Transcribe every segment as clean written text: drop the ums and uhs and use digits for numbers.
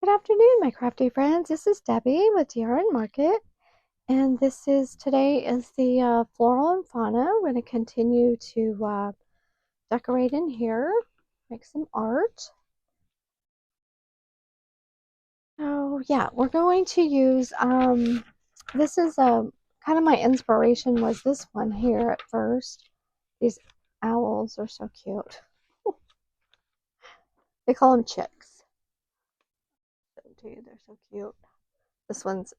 Good afternoon, my crafty friends. This is Debbie with DRN Market, and today is the Flora and Fauna. We're going to continue to decorate in here, make some art. So yeah, we're going to use this is kind of my inspiration was this one here at first. These owls are so cute. They call them chicks. Dude, they're so cute. This one's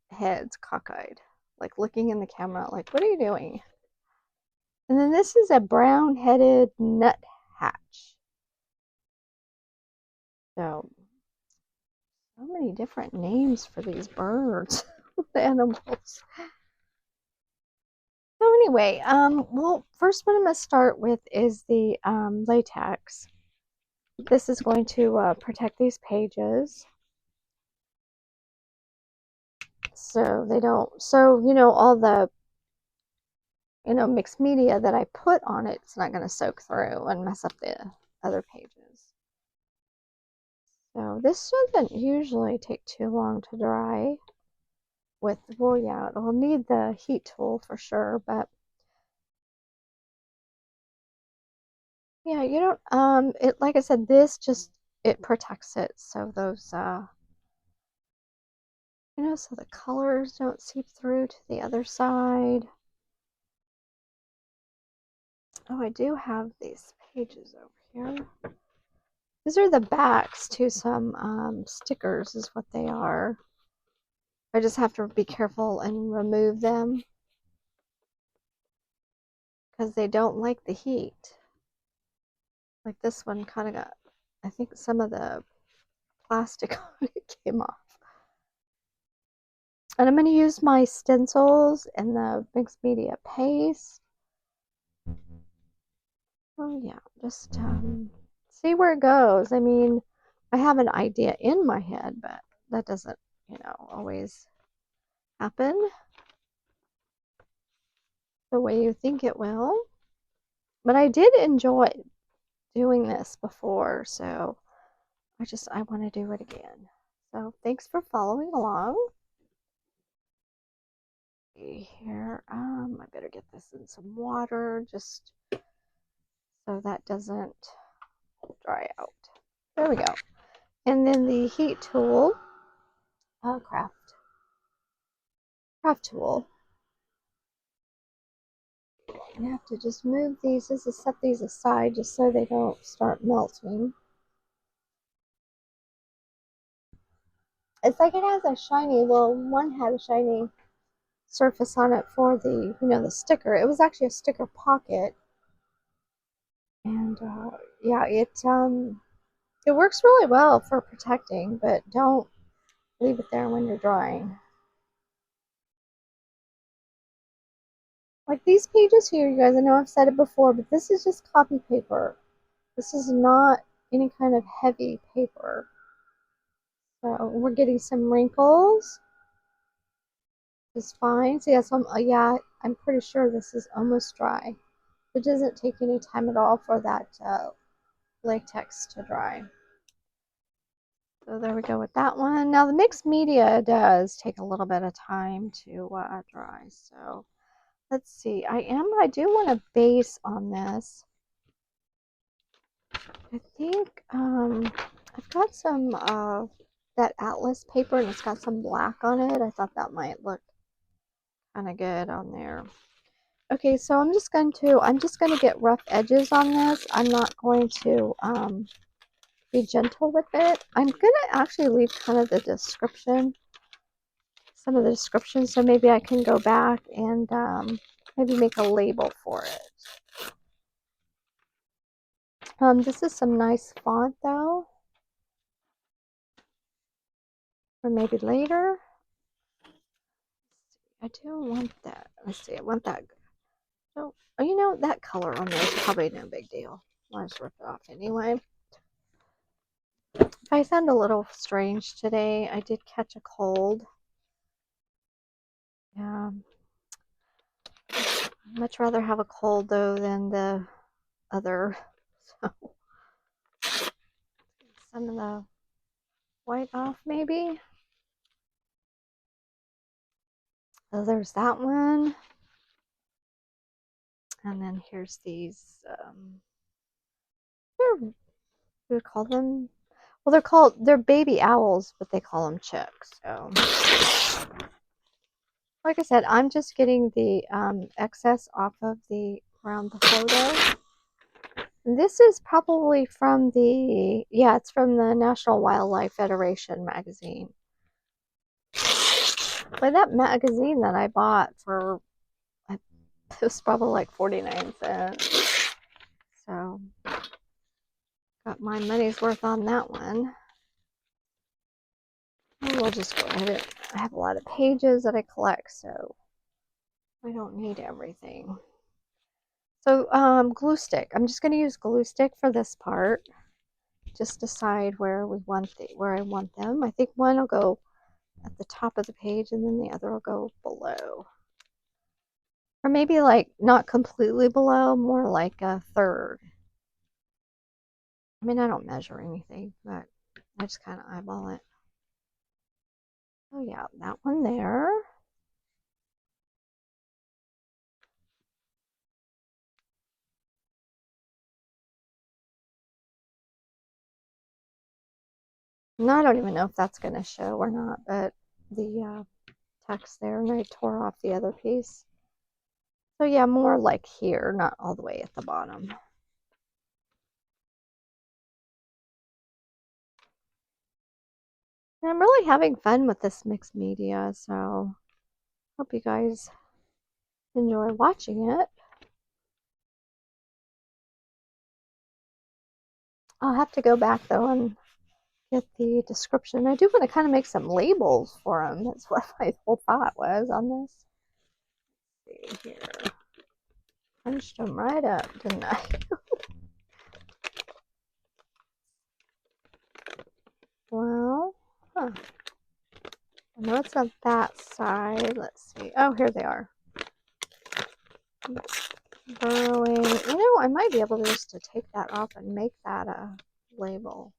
head's cockeyed, like looking in the camera, like, what are you doing? And then this is a brown-headed nuthatch. So many different names for these birds, the animals. So anyway, well, first what I'm going to start with is the latex. This is going to protect these pages. So they don't, all the mixed media that I put on it, it's not going to soak through and mess up the other pages. So this doesn't usually take too long to dry well, yeah, it'll need the heat tool for sure, but yeah, you don't, like I said, it protects it so so the colors don't seep through to the other side. Oh, I do have these pages over here. These are the backs to some stickers is what they are. I just have to be careful and remove them because they don't like the heat. Like this one kind of got, I think some of the plastic on it came off. And I'm going to use my stencils and the mixed media paste. Oh yeah, just see where it goes. I mean, I have an idea in my head, but that doesn't, always happen the way you think it will. But I did enjoy doing this before, so I want to do it again. So thanks for following along. Here, I better get this in some water just so that doesn't dry out. There we go. And then the heat tool, craft tool. I have to just move these, just to set these aside just so they don't start melting. It's like it has a shiny, well, one had a shiny surface on it for the, the sticker. It was actually a sticker pocket. And yeah, it works really well for protecting, but don't leave it there when you're drying. Like these pages here, you guys, I know I've said it before, but this is just copy paper. This is not any kind of heavy paper. So we're getting some wrinkles. It's fine. So yeah, I'm pretty sure this is almost dry. It doesn't take any time at all for that latex to dry. So there we go with that one. Now the mixed media does take a little bit of time to dry. So let's see. I do want a base on this. I think I've got some that Atlas paper and it's got some black on it. I thought that might look kind of good on there. Okay, so I'm just going to get rough edges on this. I'm not going to be gentle with it. I'm going to actually leave kind of the description, some of the description, so maybe I can go back and maybe make a label for it. This is some nice font though, or maybe later. I do want that. Let's see, I want that. Oh, that color on there is probably no big deal. I'll just rip it off anyway. If I sound a little strange today, I did catch a cold. Yeah. I'd much rather have a cold though than the other. So some of the white off maybe. So there's that one. And then here's these, what do we call them? Well, they're baby owls, but they call them chicks. So, like I said, I'm just getting the excess off of around the photo. And this is probably from it's from the National Wildlife Federation magazine. But that magazine that I bought it was probably like 49 cents. So, got my money's worth on that one. We'll just go ahead. I have a lot of pages that I collect, so I don't need everything. So glue stick. I'm just going to use glue stick for this part. Just decide where I want them. I think one will go at the top of the page, and then the other will go below, or maybe like not completely below, more like a third. I mean, I don't measure anything, but I just kind of eyeball it. Oh yeah, that one there. No, I don't even know if that's going to show or not, but the text there, and I tore off the other piece. So yeah, more like here, not all the way at the bottom. And I'm really having fun with this mixed media, so hope you guys enjoy watching it. I'll have to go back though and get the description. I do want to kind of make some labels for them. That's what my whole thought was on this. Let's see here. Punched them right up, didn't I? Well, huh. I know it's on that side. Let's see. Oh, here they are. Burrowing. You know, I might be able to just to take that off and make that a label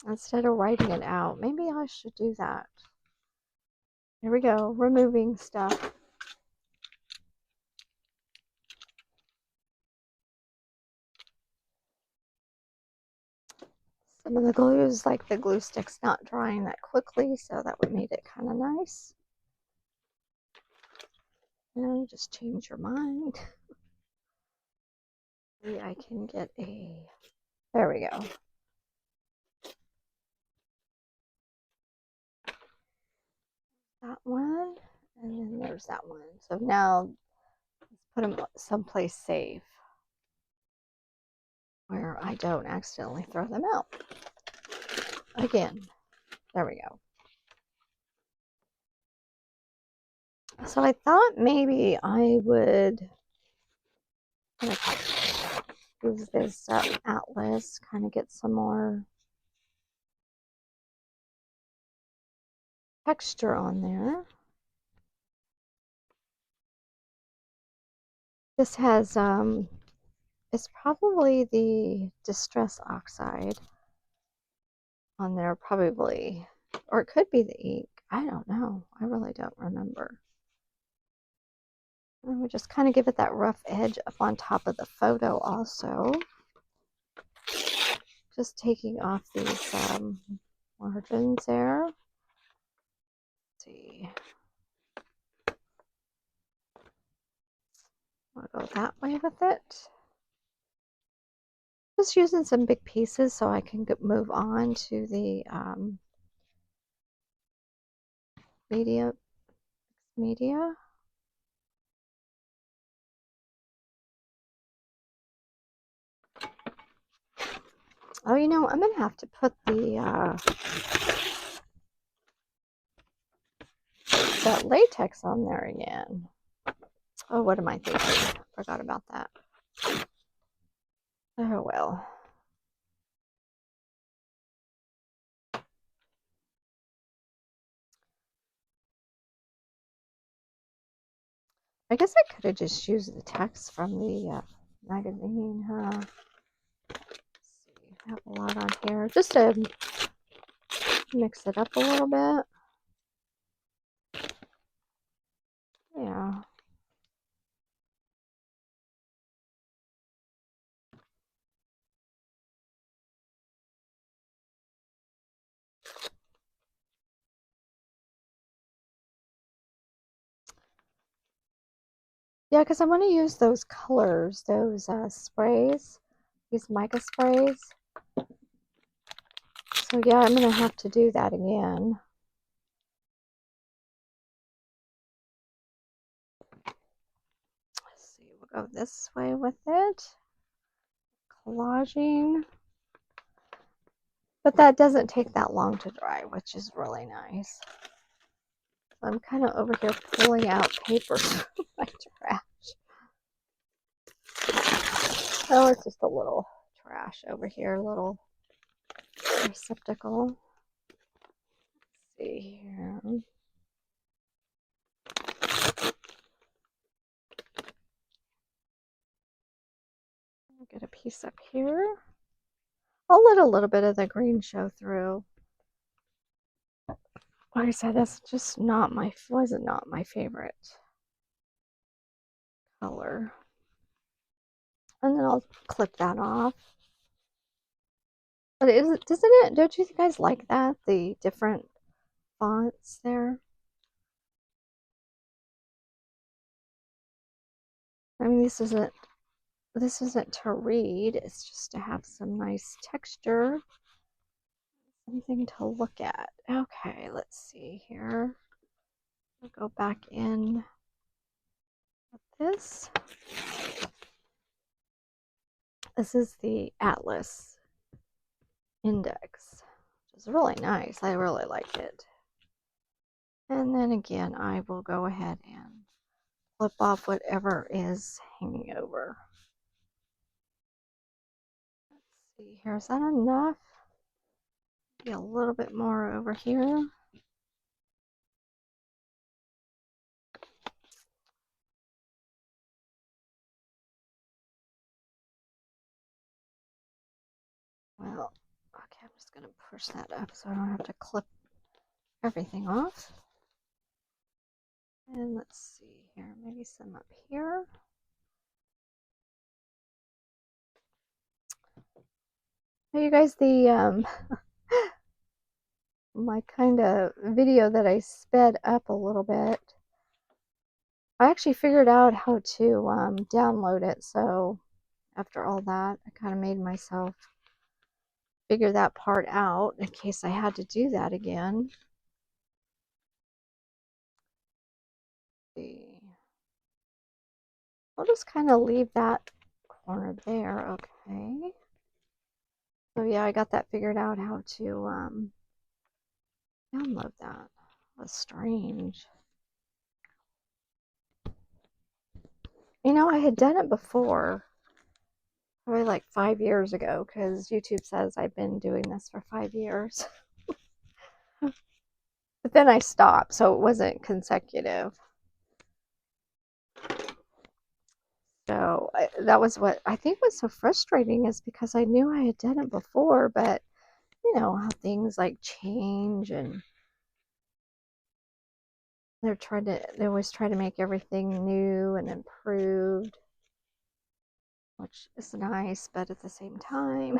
instead of writing it out. Maybe I should do that. Here we go, removing stuff. Some of the glues, like the glue stick's not drying that quickly, so that would make it kind of nice. And just change your mind. Maybe I can get there we go. That one, and then there's that one. So now let's put them someplace safe where I don't accidentally throw them out. Again, there we go. So I thought maybe I would use this atlas, kind of get some more texture on there. This has, it's probably the Distress Oxide on there, probably, or it could be the ink. I don't know. I really don't remember. And we just kind of give it that rough edge up on top of the photo also. Just taking off these margins there. Let's see. I'll go that way with it. Just using some big pieces so I can move on to the media. Oh, you know, I'm gonna have to put that latex on there again. Oh, what am I thinking? Forgot about that. Oh well. I guess I could have just used the text from the magazine, huh? Let's see. I have a lot on here just to mix it up a little bit. Yeah. Yeah, because I want to use those colors, those sprays, these mica sprays. So yeah, I'm going to have to do that again. Let's see, we'll go this way with it. Collaging. But that doesn't take that long to dry, which is really nice. So I'm kind of over here pulling out paper from my trash. Oh, it's just a little trash over here, a little receptacle. Let's see here. I'll get a piece up here. I'll let a little bit of the green show through. Like I said, that's just not my favorite color. And then I'll clip that off. But doesn't it? Don't you guys like that? The different fonts there. I mean, this isn't to read. It's just to have some nice texture, something to look at. Okay, let's see here. I'll go back in with this. This is the Atlas Index, which is really nice. I really like it. And then again, I will go ahead and flip off whatever is hanging over. Let's see here. Is that enough? Maybe a little bit more over here. Well, okay, I'm just going to push that up so I don't have to clip everything off. And let's see here, maybe some up here. Hey, you guys, the my kind of video that I sped up a little bit, I actually figured out how to download it. So after all that, I kind of made myself figure that part out in case I had to do that again. Let's see. I'll just kind of leave that corner there. Okay. So yeah, I got that figured out how to download that. That's strange. You know, I had done it before, probably like 5 years ago, because YouTube says I've been doing this for 5 years. But then I stopped, so it wasn't consecutive. So that was what I think was so frustrating, is because I knew I had done it before, but you know how things like change, and they always try to make everything new and improved, which is nice, but at the same time,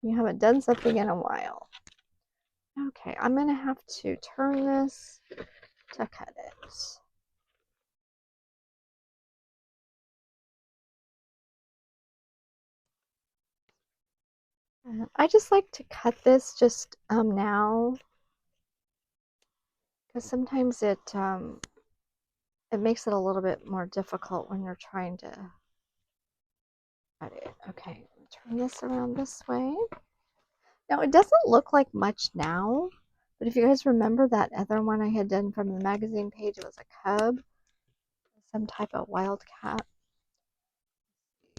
you haven't done something in a while. Okay, I'm gonna have to turn this to cut it. I just like to cut this just now, because sometimes it makes it a little bit more difficult when you're trying to cut it. Okay, turn this around this way. Now it doesn't look like much now, but if you guys remember that other one I had done from the magazine page, it was a cub, some type of wildcat.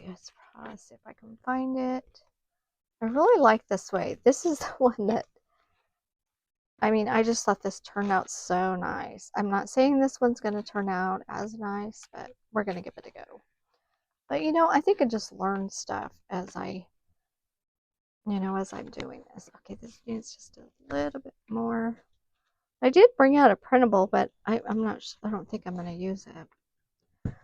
Let's see if I can find it. I really like this way. This is the one that, I mean, I just thought this turned out so nice. I'm not saying this one's going to turn out as nice, but we're going to give it a go. But you know, I think I just learn stuff as I, as I'm doing this. Okay, this needs just a little bit more. I did bring out a printable, but I'm not. I don't think I'm going to use it.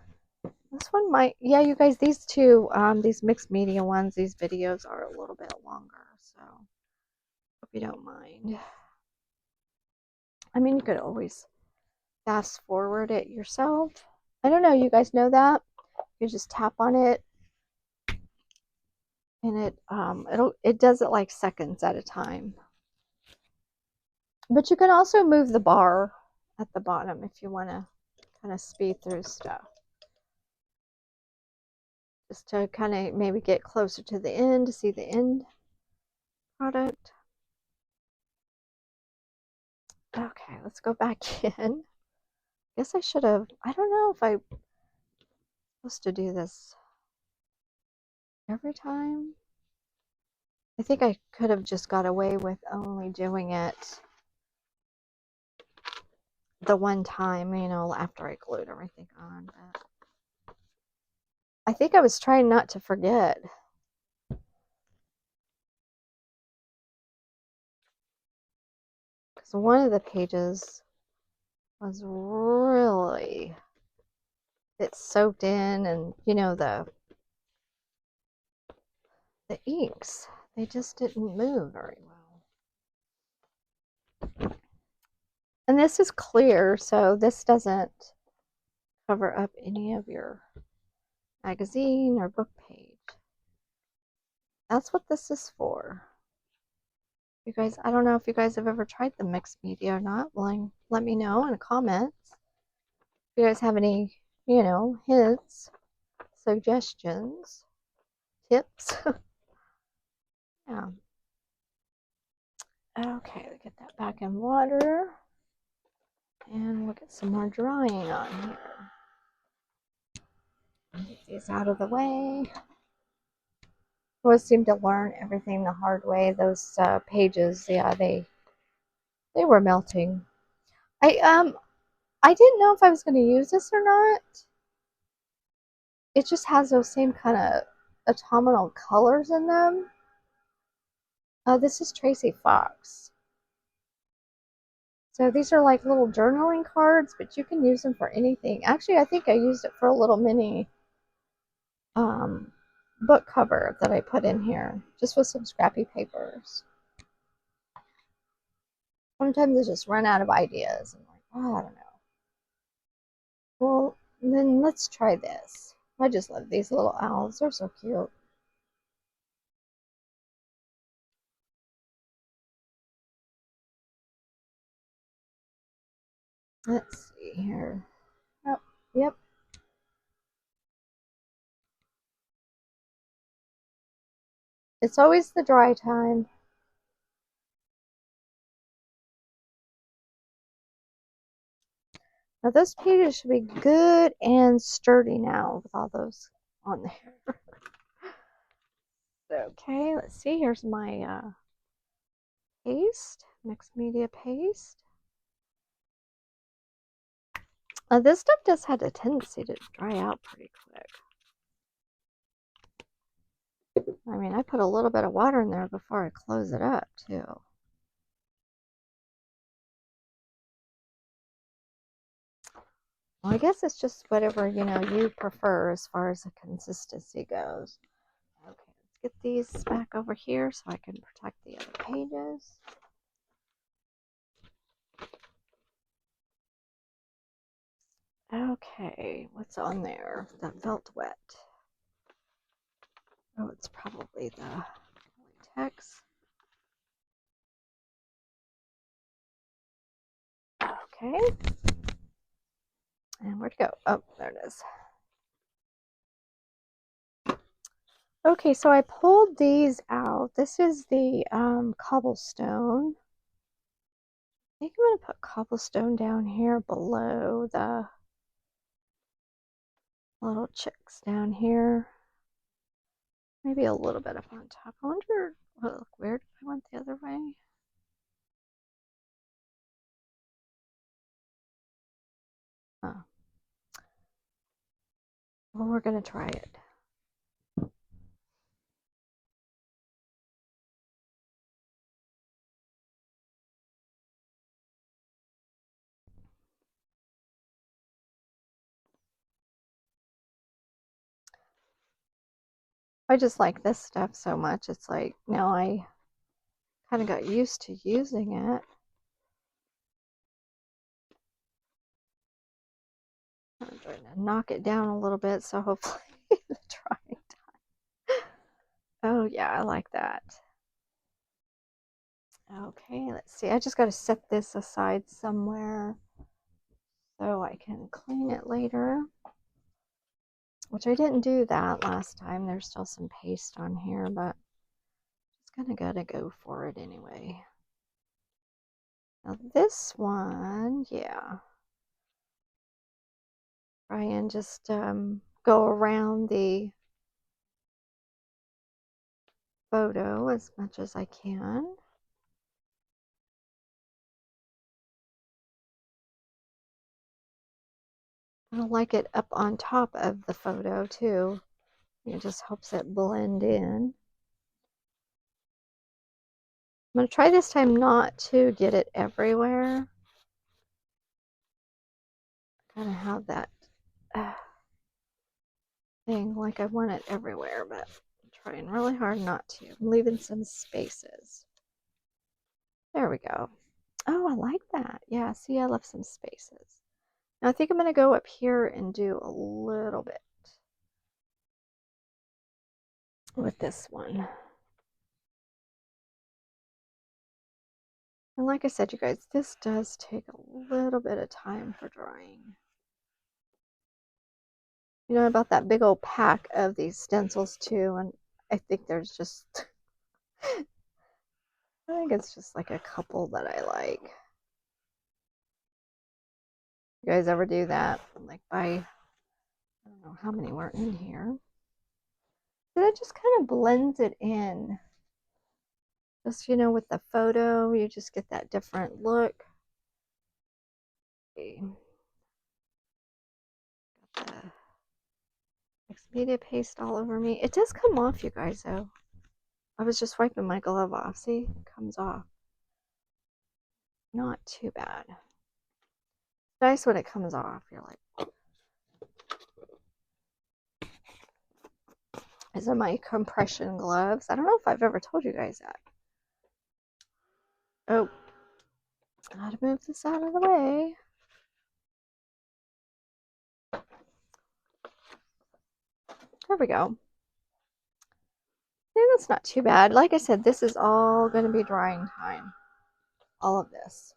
This one might. Yeah, you guys. These two, these mixed media ones, these videos are a little bit longer, so hope you don't mind. I mean, you could always fast forward it yourself. I don't know. You guys know that? You just tap on it, and it does it like seconds at a time. But you can also move the bar at the bottom if you want to kind of speed through stuff. Just to kind of maybe get closer to the end to see the end product. Okay, let's go back in. Guess I should have, I don't know if I'm supposed to do this every time. I think I could have just got away with only doing it the one time, after I glued everything on. But I think I was trying not to forget. Because one of the pages was really, it soaked in, and the inks, they just didn't move very well. And this is clear, so this doesn't cover up any of your magazine or book page. That's what this is for. You guys, I don't know if you guys have ever tried the mixed media or not. Well, let me know in the comments. If you guys have any, hints, suggestions, tips. Yeah. Okay, we get that back in water. And we'll get some more drying on here. Get these out of the way. I always seem to learn everything the hard way. Those pages, yeah, they were melting. I didn't know if I was going to use this or not. It just has those same kind of autumnal colors in them. This is Tracy Fox. So these are like little journaling cards, but you can use them for anything. Actually, I think I used it for a little mini book cover that I put in here, just with some scrappy papers. Sometimes I just run out of ideas. I'm like, oh, I don't know. Well, then let's try this. I just love these little owls. They're so cute. Let's see here. Oh, yep. It's always the dry time. Now those pages should be good and sturdy now with all those on there. Okay, let's see. Here's my paste, mixed media paste. This stuff does have a tendency to dry out pretty quick. I mean, I put a little bit of water in there before I close it up, too. Well, I guess it's just whatever, you prefer as far as the consistency goes. Okay, let's get these back over here so I can protect the other pages. Okay, what's on there that felt wet? Oh, it's probably the liquitex. Okay. And where'd it go? Oh, there it is. Okay, so I pulled these out. This is the cobblestone. I think I'm going to put cobblestone down here below the little chicks down here. Maybe a little bit up on top. I wonder, look weird if I went the other way. Oh. Well, we're going to try it. I just like this stuff so much. It's like now I kind of got used to using it. I'm trying to knock it down a little bit so hopefully the drying time. Oh yeah, I like that. Okay, let's see. I just got to set this aside somewhere so I can clean it later. Which I didn't do that last time. There's still some paste on here, but just kind of gotta go for it anyway. Now this one, yeah. Try and just go around the photo as much as I can. I like it up on top of the photo too. It just helps it blend in. I'm going to try this time not to get it everywhere. Kind of have that thing like I want it everywhere, but I'm trying really hard not to. I'm leaving some spaces. There we go. Oh, I like that. Yeah, see, I left some spaces. Now I think I'm going to go up here and do a little bit with this one. And like I said, you guys, this does take a little bit of time for drying. You know about that big old pack of these stencils too, and I think there's just, I think it's just like a couple that I like. You guys ever do that? Like buy, I don't know how many were in here. But it just kind of blends it in. Just, you know, with the photo, you just get that different look. Okay. Got the mixed media paste all over me. It does come off, you guys, though. I was just wiping my glove off. See, it comes off. Not too bad. Nice when it comes off. You're like, these are my compression gloves. I don't know if I've ever told you guys that. Oh, gotta move this out of the way. There we go. Yeah, that's not too bad. Like I said, this is all going to be drying time. All of this.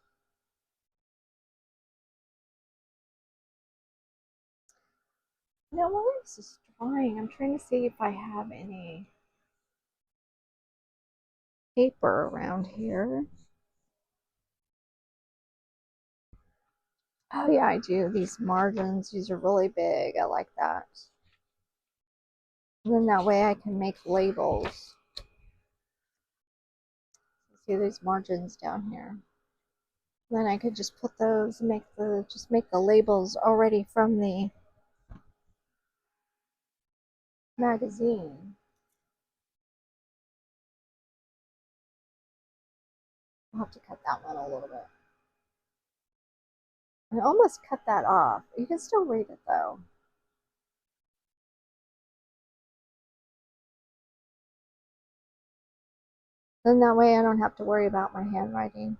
Now, while this is drying, I'm trying to see if I have any paper around here. Oh yeah, I do. These margins, these are really big. I like that. And then that way I can make labels. See these margins down here. Then I could just put those and make the labels already from the magazine. I'll have to cut that one a little bit. I almost cut that off. You can still read it though. Then that way I don't have to worry about my handwriting.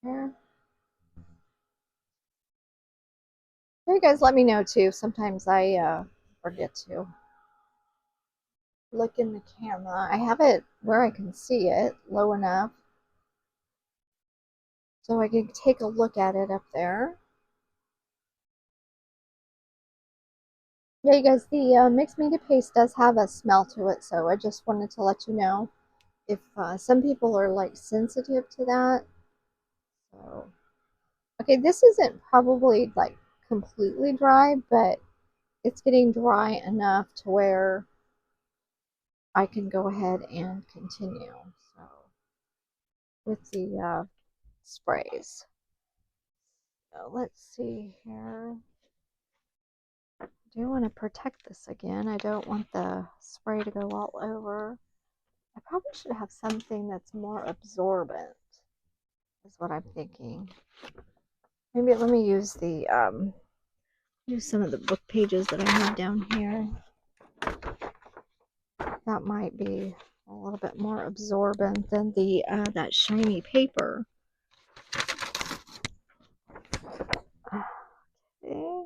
There. You guys let me know too. Sometimes I forget to look in the camera. I have it where I can see it low enough so I can take a look at it up there. Yeah, you guys, the mixed media paste does have a smell to it, so I just wanted to let you know if some people are like sensitive to that. So, okay, this isn't probably like completely dry, but it's getting dry enough to where I can go ahead and continue. So, with the sprays. So let's see here. I do want to protect this again. I don't want the spray to go all over. I probably should have something that's more absorbent, is what I'm thinking. Maybe let me use the use some of the book pages that I have down here. That might be a little bit more absorbent than the that shiny paper. Okay.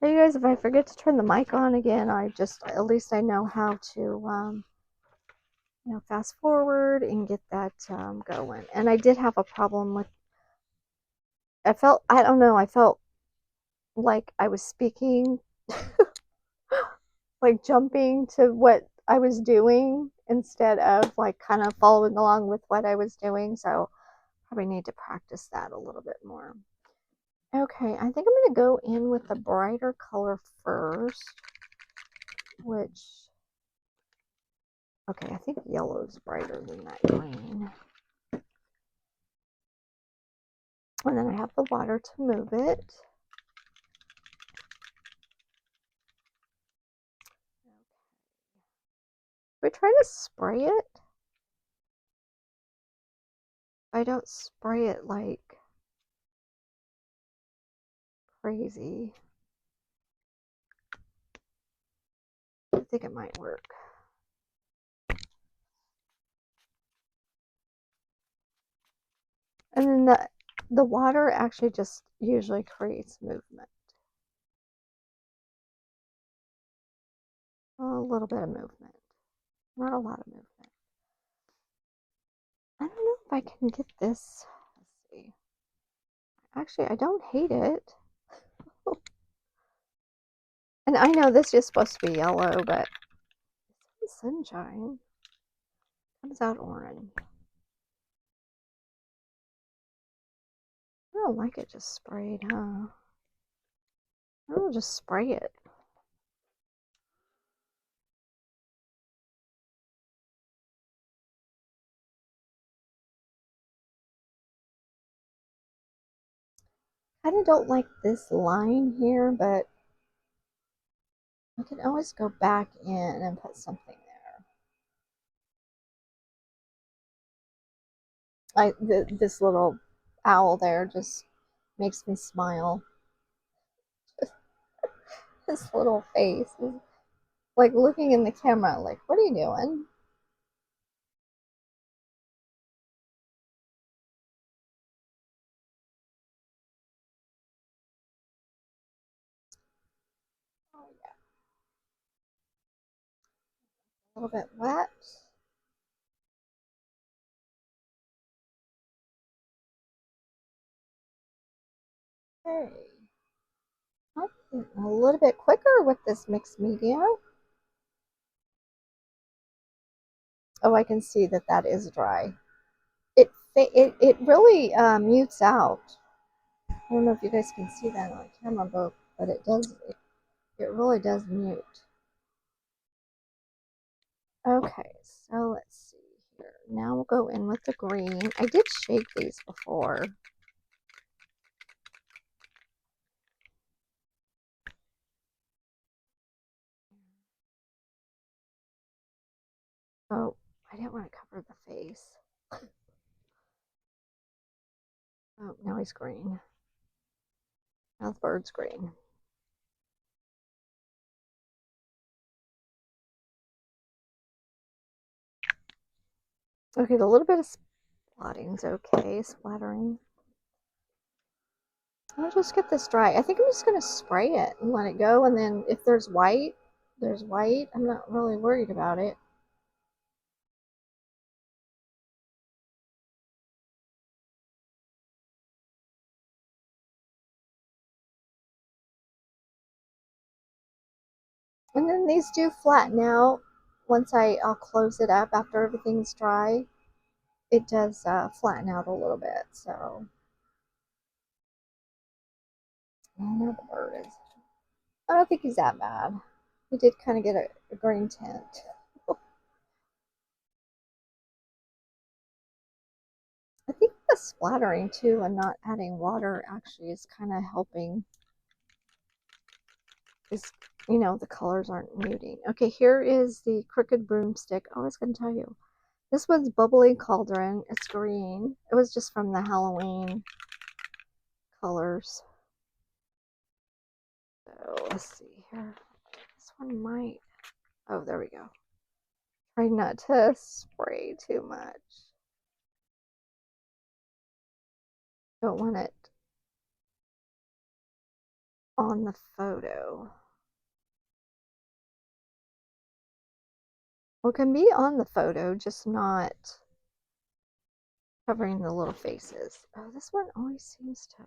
Hey guys, if I forget to turn the mic on again, at least I know how to you know, fast forward and get that going. And I did have a problem with, I don't know, I felt like I was speaking, like jumping to what I was doing instead of like kind of following along with what I was doing. So probably need to practice that a little bit more. Okay, I think I'm going to go in with the brighter color first, which, okay, I think yellow is brighter than that green. And then I have the water to move it. We try to spray it. I don't spray it like crazy. I think it might work. And then the water actually just usually creates movement. A little bit of movement. Not a lot of movement. I don't know if I can get this. Let's see. Actually, I don't hate it. And I know this is supposed to be yellow, but the sunshine comes out orange. I don't like it just sprayed, huh? I'll just spray it. I kind of don't like this line here, but I can always go back in and put something there. This little owl there just makes me smile. His little face is like looking in the camera, like, what are you doing? Oh yeah, a little bit wet. Okay. Oh, a little bit quicker with this mixed media. Oh, I can see that that is dry. It really mutes out. I don't know if you guys can see that on camera, but it does. It really does mute. Okay, so let's see here. Now we'll go in with the green. I did shake these before. Oh, I didn't want to cover the face. Oh, now he's green. Now the bird's green. Okay, the little bit of splatting's okay. Splattering. I'll just get this dry. I think I'm just going to spray it and let it go. And then if there's white, there's white. I'm not really worried about it. And then these do flatten out once I'll close it up after everything's dry. It does flatten out a little bit. So now the bird is. I don't think he's that bad. He did kind of get a green tint. I think the splattering too and not adding water actually is kind of helping. Is, you know, the colors aren't muting. Okay, here is the crooked broomstick. Oh, I was going to tell you. This one's bubbly cauldron. It's green. It was just from the Halloween colors. So let's see here. This one might, oh, there we go. Try not to spray too much. Don't want it on the photo. Well, it can be on the photo, just not covering the little faces. Oh, this one always seems to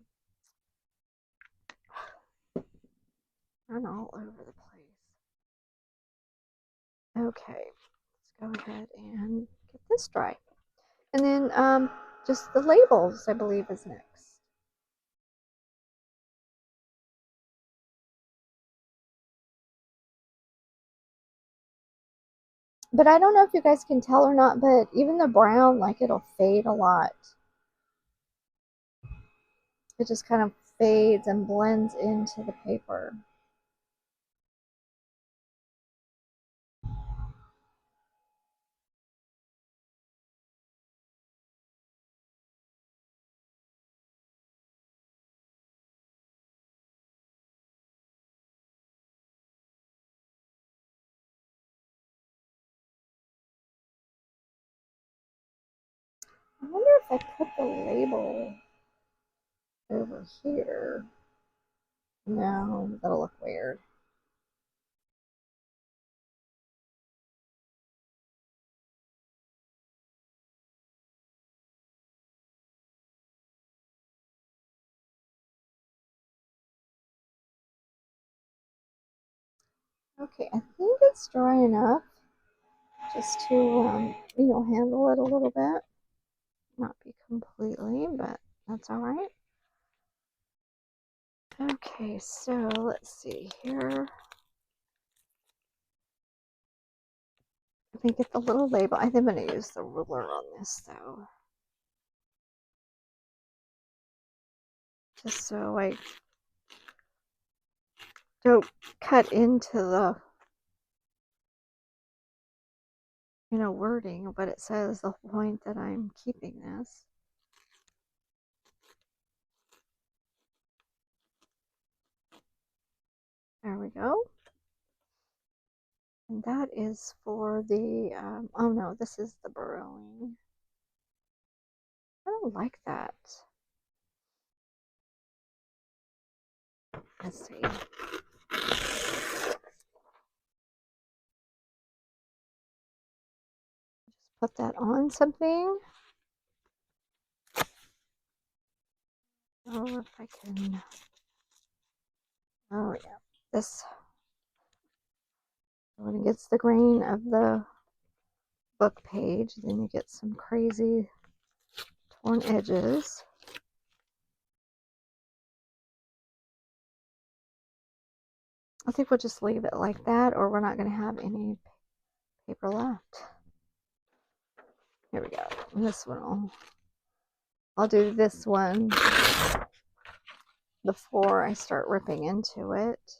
run all over the place. Okay, let's go ahead and get this dry. And then just the labels, I believe, is next. But I don't know if you guys can tell or not, but even the brown, like, it'll fade a lot. It just kind of fades and blends into the paper. I wonder if I put the label over here. No, that'll look weird. Okay, I think it's dry enough just to, handle it a little bit. Not be completely, but that's all right. Okay, so let's see here. I think get the little label. I think I'm going to use the ruler on this though. Just so I don't cut into the, wording, but it says the point that I'm keeping this. There we go. And that is for the, oh no, this is the burrowing. I don't like that. Let's see. Just put that on something. Oh, if I can. Oh, yeah. This, when it gets the grain of the book page, then you get some crazy torn edges. I think we'll just leave it like that, or we're not going to have any paper left. Here we go. And this one, I'll do this one before I start ripping into it.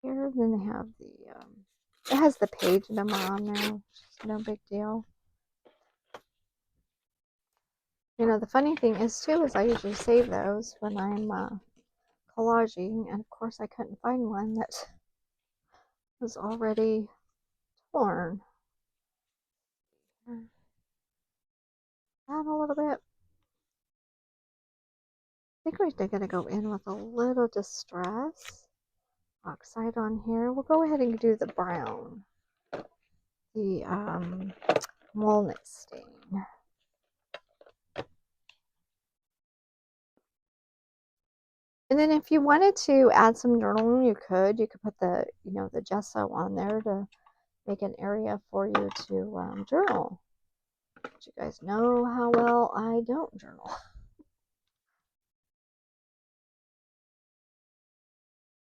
Here, then they have the, it has the page number on there, which is no big deal. The funny thing is, too, is I usually save those when I'm collaging, and of course I couldn't find one that was already torn. Down a little bit. I think we're going to go in with a little distress oxide on here. We'll go ahead and do the brown, the walnut stain. And then if you wanted to add some journaling, you could. You could put the, the gesso on there to make an area for you to journal. But you guys know how well I don't journal.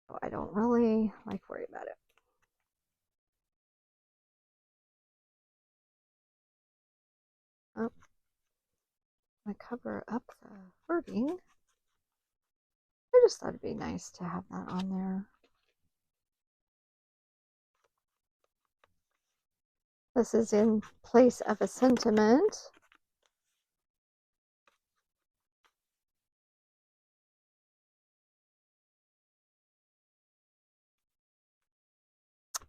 So I don't really worry about it. Oh, I'm going to cover up the wording. I just thought it'd be nice to have that on there. This is in place of a sentiment.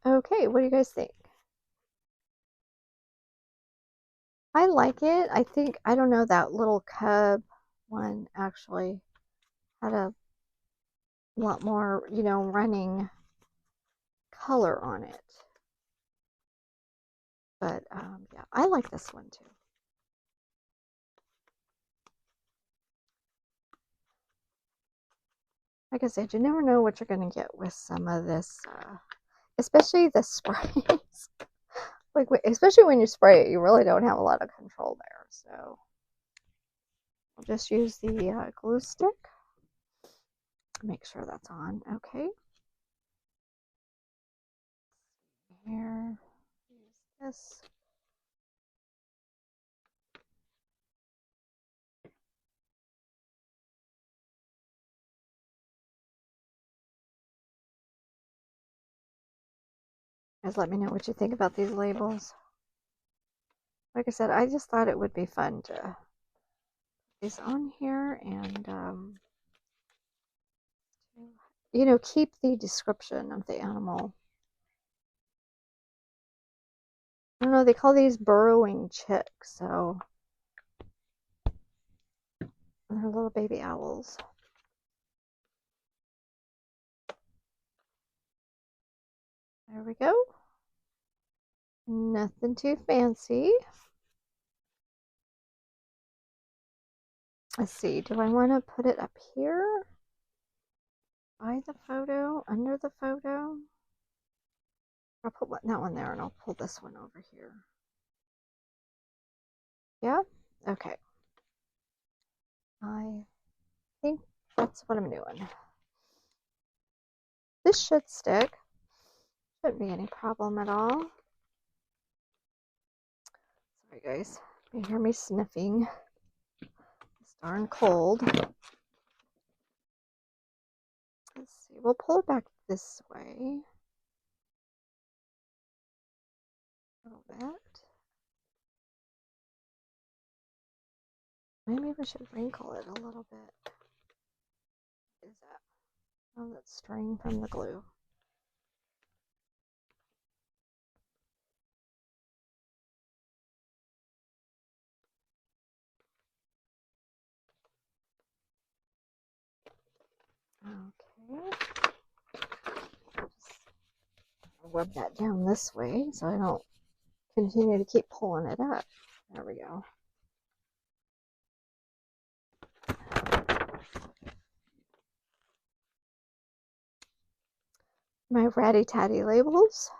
Okay, what do you guys think? I like it. I think, I don't know, that little cub one actually had a lot more, you know, running color on it. But yeah, I like this one too. Like I said, you never know what you're going to get with some of this, especially the sprays. Like, especially when you spray it, you really don't have a lot of control there. So I'll just use the glue stick. Make sure that's on. Okay. Here, use this. Guys, let me know what you think about these labels. Like I said, I just thought it would be fun to put these on here and, you know, keep the description of the animal. I don't know, they call these burrowing chicks, so they're little baby owls. There we go. Nothing too fancy. Let's see, do I want to put it up here? By the photo? Under the photo? I'll put that one there and I'll pull this one over here. Yeah? Okay. I think that's what I'm doing. This should stick. Shouldn't be any problem at all. Sorry guys, you hear me sniffing. It's darn cold. Let's see, we'll pull it back this way. A little bit. Maybe we should wrinkle it a little bit. What is that? Oh, that's string from the glue. Okay. Just rub that down this way so I don't continue to keep pulling it up. There we go. My ratty tatty labels.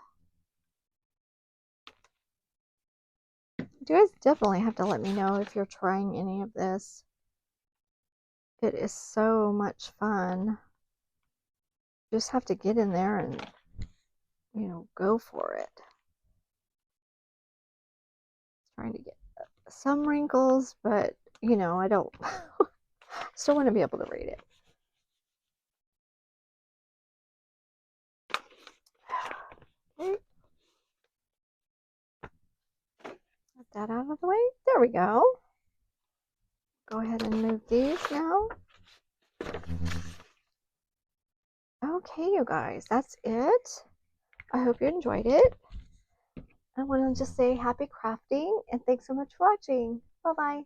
You guys definitely have to let me know if you're trying any of this. It is so much fun. You just have to get in there and, you know, go for it. Trying to get some wrinkles, but, you know, I don't still want to be able to read it. Okay. Get that out of the way. There we go. Go ahead and move these now. Okay, you guys, that's it. I hope you enjoyed it. I want to just say happy crafting and thanks so much for watching. Bye-bye.